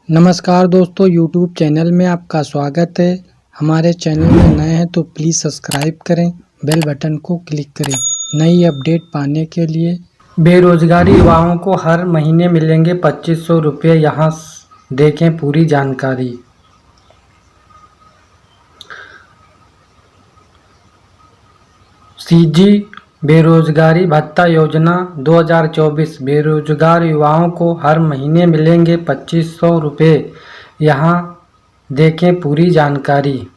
नमस्कार दोस्तों, YouTube channel में आपका स्वागत है। हमारे चैनल में नए हैं तो प्लीज़ सब्सक्राइब करें, बेल बटन को क्लिक करें नई अपडेट पाने के लिए। बेरोजगारी युवाओं को हर महीने मिलेंगे 2500 रुपये, यहाँ देखें पूरी जानकारी। सीजी बेरोजगारी भत्ता योजना 2024 बेरोजगार युवाओं को हर महीने मिलेंगे 2500 रुपये, यहाँ देखें पूरी जानकारी।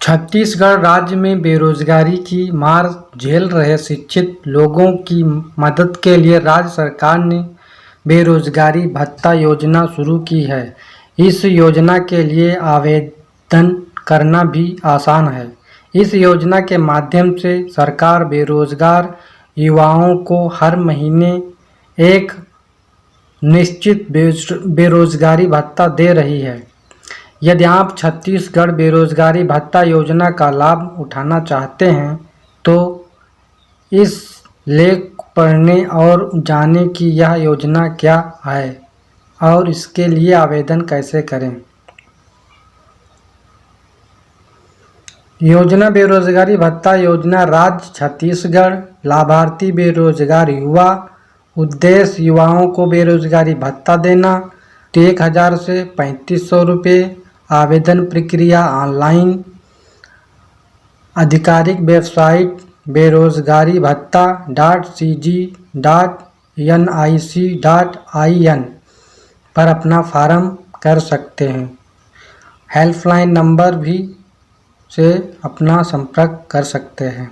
छत्तीसगढ़ राज्य में बेरोजगारी की मार झेल रहे शिक्षित लोगों की मदद के लिए राज्य सरकार ने बेरोजगारी भत्ता योजना शुरू की है। इस योजना के लिए आवेदन करना भी आसान है। इस योजना के माध्यम से सरकार बेरोजगार युवाओं को हर महीने एक निश्चित बेरोजगारी भत्ता दे रही है। यदि आप छत्तीसगढ़ बेरोजगारी भत्ता योजना का लाभ उठाना चाहते हैं तो इस लेख पढ़ने और जानें कि यह योजना क्या है और इसके लिए आवेदन कैसे करें। योजना बेरोजगारी भत्ता योजना राज्य छत्तीसगढ़ लाभार्थी बेरोजगार युवा। उद्देश्य युवाओं को बेरोजगारी भत्ता देना। 1000 से 3500 रुपये। आवेदन प्रक्रिया ऑनलाइन। आधिकारिक वेबसाइट बेरोजगारी भत्ता .cg.nic.in पर अपना फॉर्म कर सकते हैं। हेल्पलाइन नंबर भी से अपना संपर्क कर सकते हैं।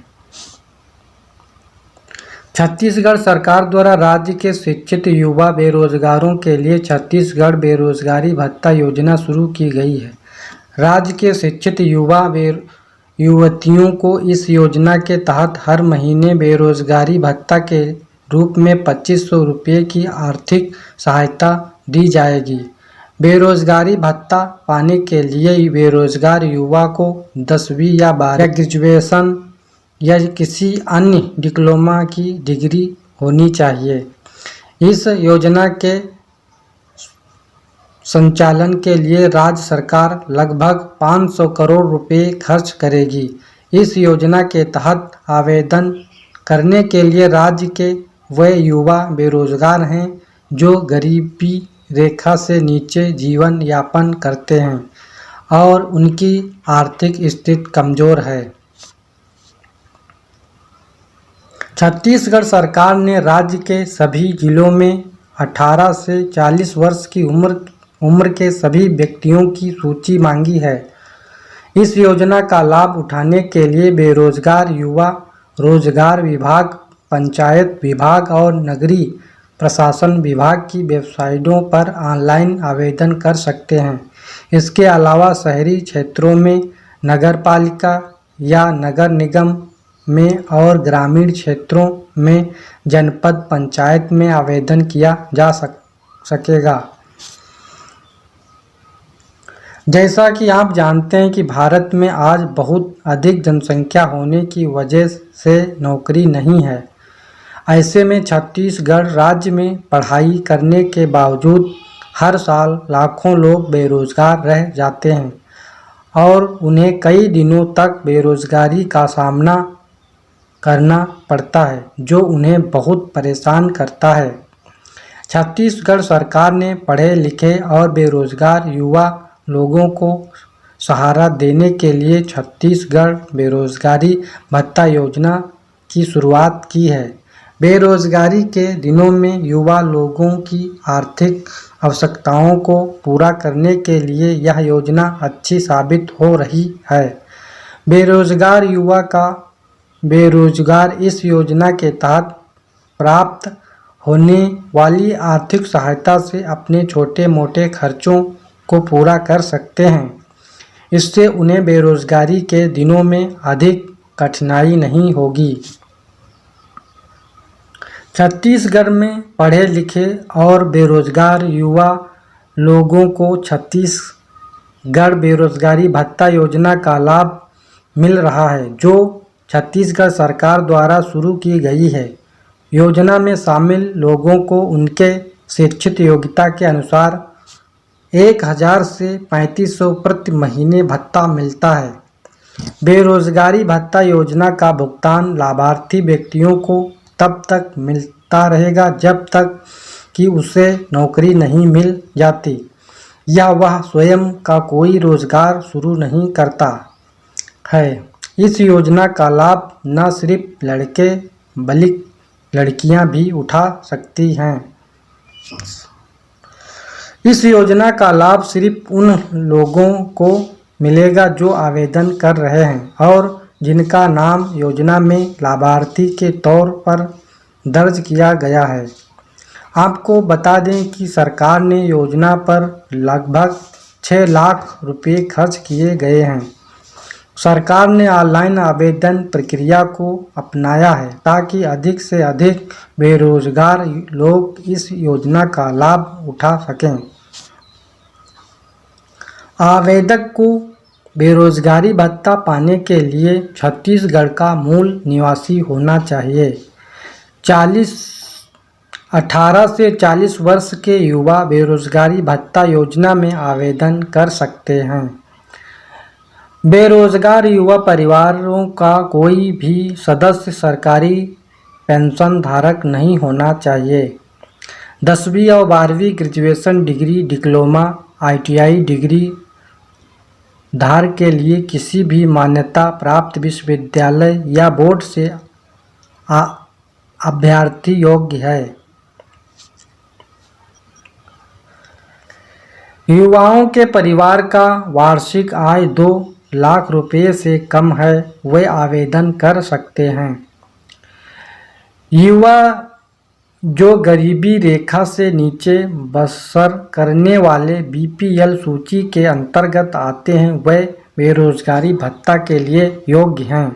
छत्तीसगढ़ सरकार द्वारा राज्य के शिक्षित युवा बेरोजगारों के लिए छत्तीसगढ़ बेरोजगारी भत्ता योजना शुरू की गई है। राज्य के शिक्षित युवा युवतियों को इस योजना के तहत हर महीने बेरोजगारी भत्ता के रूप में 2500 रुपये की आर्थिक सहायता दी जाएगी। बेरोजगारी भत्ता पाने के लिए बेरोजगार युवा को 10वीं या 12वीं ग्रेजुएशन या किसी अन्य डिप्लोमा की डिग्री होनी चाहिए। इस योजना के संचालन के लिए राज्य सरकार लगभग 500 करोड़ रुपए खर्च करेगी। इस योजना के तहत आवेदन करने के लिए राज्य के वे युवा बेरोजगार हैं जो गरीबी रेखा से नीचे जीवन यापन करते हैं और उनकी आर्थिक स्थिति कमजोर है। छत्तीसगढ़ सरकार ने राज्य के सभी जिलों में 18 से 40 वर्ष की उम्र के सभी व्यक्तियों की सूची मांगी है। इस योजना का लाभ उठाने के लिए बेरोजगार युवा रोजगार विभाग, पंचायत विभाग और नगरीय प्रशासन विभाग की वेबसाइटों पर ऑनलाइन आवेदन कर सकते हैं। इसके अलावा शहरी क्षेत्रों में नगरपालिका या नगर निगम में और ग्रामीण क्षेत्रों में जनपद पंचायत में आवेदन किया जा सकेगा। जैसा कि आप जानते हैं कि भारत में आज बहुत अधिक जनसंख्या होने की वजह से नौकरी नहीं है। ऐसे में छत्तीसगढ़ राज्य में पढ़ाई करने के बावजूद हर साल लाखों लोग बेरोजगार रह जाते हैं और उन्हें कई दिनों तक बेरोजगारी का सामना करना पड़ता है, जो उन्हें बहुत परेशान करता है। छत्तीसगढ़ सरकार ने पढ़े लिखे और बेरोजगार युवा लोगों को सहारा देने के लिए छत्तीसगढ़ बेरोजगारी भत्ता योजना की शुरुआत की है। बेरोजगारी के दिनों में युवा लोगों की आर्थिक आवश्यकताओं को पूरा करने के लिए यह योजना अच्छी साबित हो रही है। बेरोजगार युवा का बेरोजगार इस योजना के तहत प्राप्त होने वाली आर्थिक सहायता से अपने छोटे मोटे खर्चों को पूरा कर सकते हैं। इससे उन्हें बेरोजगारी के दिनों में अधिक कठिनाई नहीं होगी। छत्तीसगढ़ में पढ़े लिखे और बेरोजगार युवा लोगों को छत्तीसगढ़ बेरोजगारी भत्ता योजना का लाभ मिल रहा है, जो छत्तीसगढ़ सरकार द्वारा शुरू की गई है। योजना में शामिल लोगों को उनके शैक्षिक योग्यता के अनुसार 1000 से 3500 प्रति महीने भत्ता मिलता है। बेरोजगारी भत्ता योजना का भुगतान लाभार्थी व्यक्तियों को तब तक मिलता रहेगा जब तक कि उसे नौकरी नहीं मिल जाती या वह स्वयं का कोई रोजगार शुरू नहीं करता है। इस योजना का लाभ न सिर्फ लड़के बल्कि लड़कियां भी उठा सकती हैं। इस योजना का लाभ सिर्फ उन लोगों को मिलेगा जो आवेदन कर रहे हैं और जिनका नाम योजना में लाभार्थी के तौर पर दर्ज किया गया है। आपको बता दें कि सरकार ने योजना पर लगभग 6 लाख रुपए खर्च किए गए हैं। सरकार ने ऑनलाइन आवेदन प्रक्रिया को अपनाया है ताकि अधिक से अधिक बेरोजगार लोग इस योजना का लाभ उठा सकें। आवेदक को बेरोजगारी भत्ता पाने के लिए छत्तीसगढ़ का मूल निवासी होना चाहिए। 18 से 40 वर्ष के युवा बेरोजगारी भत्ता योजना में आवेदन कर सकते हैं। बेरोजगार युवा परिवारों का कोई भी सदस्य सरकारी पेंशन धारक नहीं होना चाहिए। 10वीं और 12वीं graduation degree, diploma, ITI degree धारक के लिए किसी भी मान्यता प्राप्त विश्वविद्यालय या बोर्ड से अभ्यर्थी योग्य है। युवाओं के परिवार का वार्षिक आय 2 लाख रुपए से कम है, वे आवेदन कर सकते हैं। युवा जो गरीबी रेखा से नीचे बसर करने वाले BPL सूची के अंतर्गत आते हैं, वे बेरोजगारी भत्ता के लिए योग्य हैं।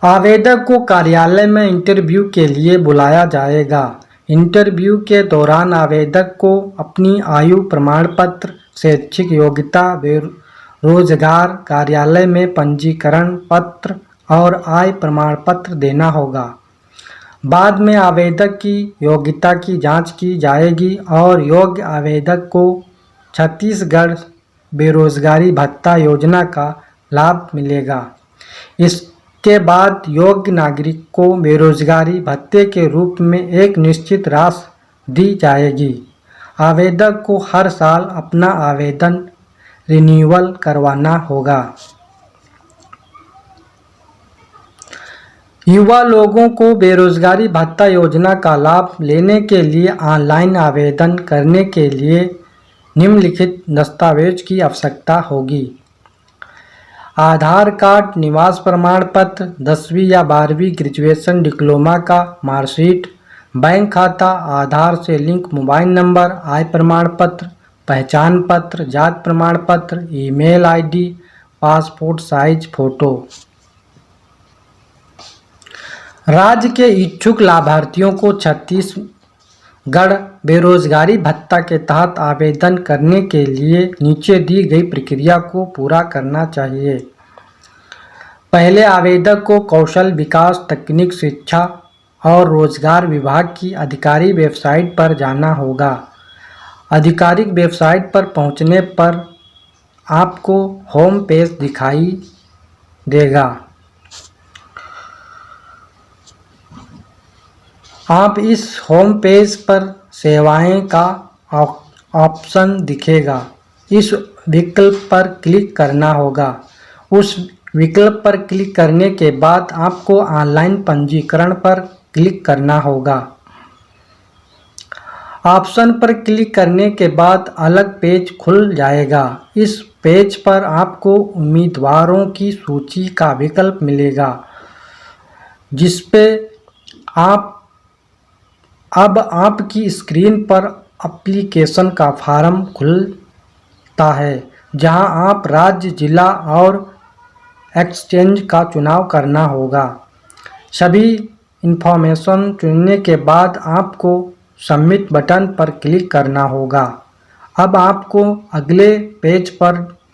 आवेदक को कार्यालय में इंटरव्यू के लिए बुलाया जाएगा। इंटरव्यू के दौरान आवेदक को अपनी आयु प्रमाण पत्र, शैक्षिक योग्यता, रोजगार, कार्यालय में पंजीकरण पत्र और आय प्रमाण पत्र देना होगा। बाद में आवेदक की योग्यता की जांच की जाएगी और योग्य आवेदक को छत्तीसगढ़ बेरोजगारी भत्ता योजना का लाभ मिलेगा। इसके बाद योग्य नागरिक को बेरोजगारी भत्ते के रूप में एक निश्चित राशि दी जाएगी। आवेदक को हर साल अपना आवेदन रिन्यूअल करवाना होगा। युवा लोगों को बेरोजगारी भत्ता योजना का लाभ लेने के लिए ऑनलाइन आवेदन करने के लिए निम्नलिखित दस्तावेज की आवश्यकता होगी। आधार कार्ड, निवास प्रमाण पत्र, 10वीं या 12वीं ग्रेजुएशन डिप्लोमा का मार्कशीट, बैंक खाता, आधार से लिंक मोबाइल नंबर, आय प्रमाण पत्र, पहचान पत्र, जाति प्रमाण पत्र, email ID, passport size photo. राज्य के इच्छुक लाभार्थियों को छत्तीसगढ़ बेरोजगारी भत्ता के तहत आवेदन करने के लिए नीचे दी गई प्रक्रिया को पूरा करना चाहिए। पहले आवेदक को कौशल विकास, तकनीक शिक्षा और रोजगार विभाग की आधिकारिक वेबसाइट पर जाना होगा। आधिकारिक वेबसाइट पर पहुंचने पर आपको होम पेज दिखाई देगा। आप इस होम पेज पर सेवाएं का ऑप्शन दिखेगा। इस विकल्प पर क्लिक करना होगा। उस विकल्प पर क्लिक करने के बाद आपको ऑनलाइन पंजीकरण पर क्लिक करना होगा। ऑप्शन पर क्लिक करने के बाद अलग पेज खुल जाएगा। इस पेज पर आपको उम्मीदवारों की सूची का विकल्प मिलेगा, जिसपे अब आपकी स्क्रीन पर एप्लीकेशन का फॉर्म खुलता है, जहां आप राज्य, जिला और एक्सचेंज का चुनाव करना होगा। सभी इन्फॉर्मेशन चुनने के बाद आपको सबमिट बटन पर क्लिक करना होगा। अब आपको अगले पेज पर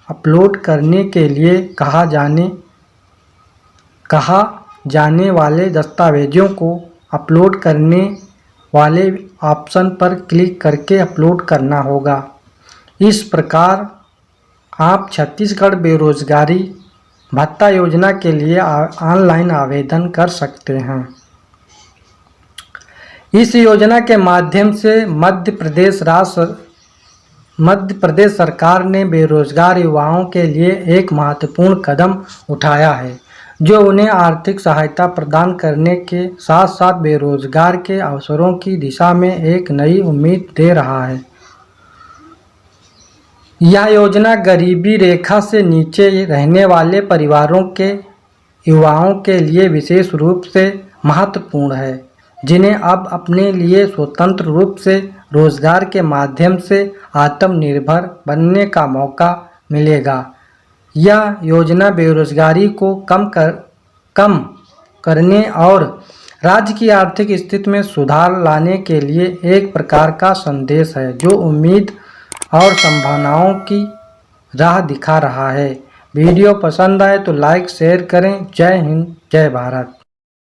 अपलोड करने के लिए कहा जाने वाले दस्तावेजों को अपलोड करने वाले ऑप्शन पर क्लिक करके अपलोड करना होगा। इस प्रकार आप छत्तीसगढ़ बेरोजगारी भत्ता योजना के लिए ऑनलाइन आवेदन कर सकते हैं। इस योजना के माध्यम से मध्य प्रदेश सरकार ने बेरोजगार युवाओं के लिए एक महत्वपूर्ण कदम उठाया है, जो उन्हें आर्थिक सहायता प्रदान करने के साथ साथ बेरोजगार के अवसरों की दिशा में एक नई उम्मीद दे रहा है। यह योजना गरीबी रेखा से नीचे रहने वाले परिवारों के युवाओं के लिए विशेष रूप से महत्वपूर्ण है, जिन्हें अब अपने लिए स्वतंत्र रूप से रोजगार के माध्यम से आत्मनिर्भर बनने का मौका मिलेगा। यह योजना बेरोजगारी को कम करने और राज्य की आर्थिक स्थिति में सुधार लाने के लिए एक प्रकार का संदेश है, जो उम्मीद और संभावनाओं की राह दिखा रहा है। वीडियो पसंद आए तो लाइक शेयर करें। जय हिंद, जय भारत।